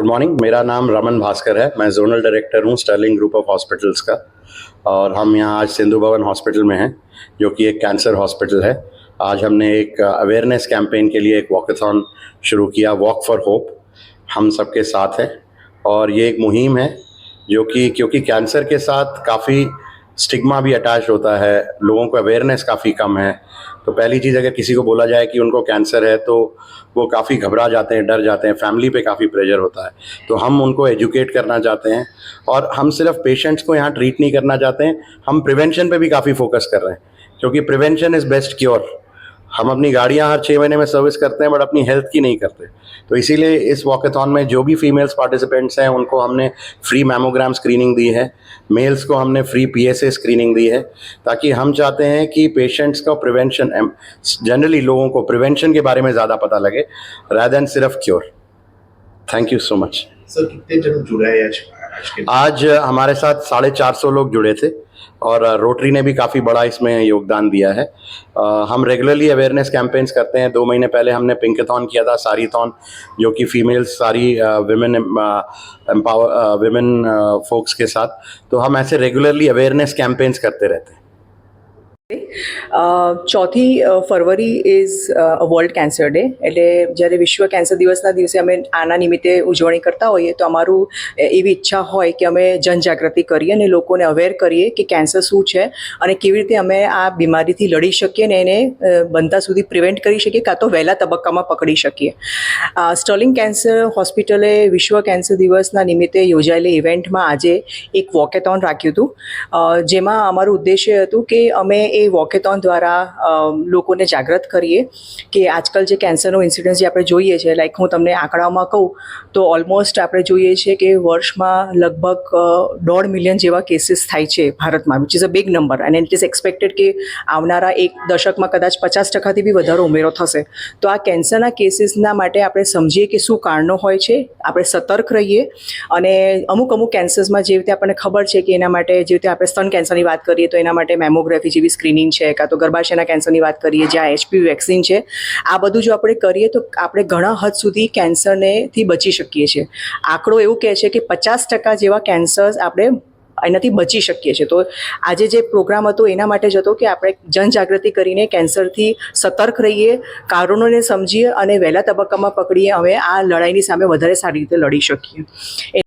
Good morning. मेरा नाम रमन भास्कर है। मैं जोनल डायरेक्टर हूँ स्टर्लिंग ग्रुप ऑफ हॉस्पिटल्स का, और हम यहाँ आज सिंधु भवन हॉस्पिटल में हैं, जो कि एक कैंसर हॉस्पिटल है। आज हमने एक अवेयरनेस कैंपेन के लिए एक वॉकथॉन शुरू किया, वॉक फॉर होप। हम सबके साथ हैं, और ये एक मुहिम है जो कि क्योंकि कैंसर के साथ काफ़ी स्टिग्मा भी अटैच होता है, लोगों को अवेयरनेस काफ़ी कम है। तो पहली चीज़, अगर किसी को बोला जाए कि उनको कैंसर है तो वो काफ़ी घबरा जाते हैं, डर जाते हैं, फैमिली पे काफ़ी प्रेशर होता है। तो हम उनको एजुकेट करना चाहते हैं, और हम सिर्फ पेशेंट्स को यहाँ ट्रीट नहीं करना चाहते हैं, हम प्रिवेंशन पे भी काफ़ी फोकस कर रहे हैं, क्योंकि प्रिवेंशन इज़ बेस्ट क्योर। हम अपनी गाड़ियाँ हर 6 महीने में सर्विस करते हैं, बट अपनी हेल्थ की नहीं करते। तो इसीलिए इस वॉकथॉन में जो भी फीमेल्स पार्टिसिपेंट्स हैं उनको हमने फ्री मैमोग्राम स्क्रीनिंग दी है, मेल्स को हमने फ्री PSA स्क्रीनिंग दी है, ताकि हम चाहते हैं कि पेशेंट्स का प्रिवेंशन, जनरली लोगों को प्रिवेंशन के बारे में ज़्यादा पता लगे rather than सिर्फ cure. Thank you so much. Sir, कितने जन जुड़ा है आज हमारे साथ 450 लोग जुड़े थे, और रोटरी ने भी काफ़ी बड़ा इसमें योगदान दिया है। हम रेगुलरली अवेयरनेस कैंपेन्स करते हैं। 2 महीने पहले हमने पिंकथॉन किया था, सारीथॉन, जो कि फीमेल्स सारी विमेन फोक्स के साथ। तो हम ऐसे रेगुलरली अवेयरनेस कैंपेन्स करते रहते हैं। 4 February is world cancer day, એટલે જ્યારે વિશ્વ કેન્સર દિવસના દિવસે અમે આના નિમિત્તે ઉજવણી કરતા હોઈએ તો અમારું એવી ઈચ્છા હોય કે અમે જનજાગૃતિ કરીએ અને લોકોને અવેર કરીએ કે કેન્સર શું છે અને કેવી રીતે અમે આ બીમારીથી લડી શકીએ ને એને બનતા સુધી પ્રિવેન્ટ કરી શકીએ, કાં તો વહેલા તબક્કામાં પકડી શકીએ. સ્ટર્લિંગ કેન્સર હોસ્પિટલે વિશ્વ કેન્સર દિવસના નિમિત્તે યોજાયેલી ઇવેન્ટમાં આજે એક વોકેથોન રાખ્યું હતું, જેમાં અમારું ઉદ્દેશ્ય હતું કે અમે એ વોકેથોન દ્વારા લોકોને જાગૃત કરીએ કે આજકાલ જે કેન્સરનો ઇન્સિડન્સ જે આપણે જોઈએ છે, લાઈક હું તમને આંકડાઓમાં કહું તો ઓલમોસ્ટ આપણે જોઈએ છીએ કે વર્ષમાં લગભગ 1.5 મિલિયન જેવા કેસીસ થાય છે ભારતમાં, which is a big number, અને ઇટ ઇઝ એક્સપેક્ટેડ કે આવનારા 1 દશકમાં કદાચ 50%થી બી વધારે ઉમેરો થશે. તો આ કેન્સરના કેસીસના માટે આપણે સમજીએ કે શું કારણો હોય છે, આપણે સતર્ક રહીએ, અને અમુક કેન્સર્સમાં જેવી રીતે આપણને ખબર છે કે એના માટે, જેવી રીતે આપણે સ્તન કેન્સરની વાત કરીએ તો એના માટે મેમોગ્રાફી જેવી સ્ક્રીનિંગ છે, કાં તો ગર્ભાશયના કેન્સરની વાત કરીએ જ્યાં HPV વેક્સિન છે, આ બધું જો આપણે કરીએ તો આપણે ઘણા હદ સુધી કેન્સરથી બચી શકીએ છીએ. આંકડો એવું કહે છે કે 50% જેવા કેન્સર્સ આપણે એનાથી બચી શકીએ છીએ. તો આજે જે પ્રોગ્રામ હતો એના માટે જ હતો કે આપણે જનજાગૃતિ કરીને કેન્સરથી સતર્ક રહીએ, કારણોને સમજીએ અને વહેલા તબક્કામાં પકડીએ, હવે આ લડાઈની સામે વધારે સારી રીતે લડી શકીએ.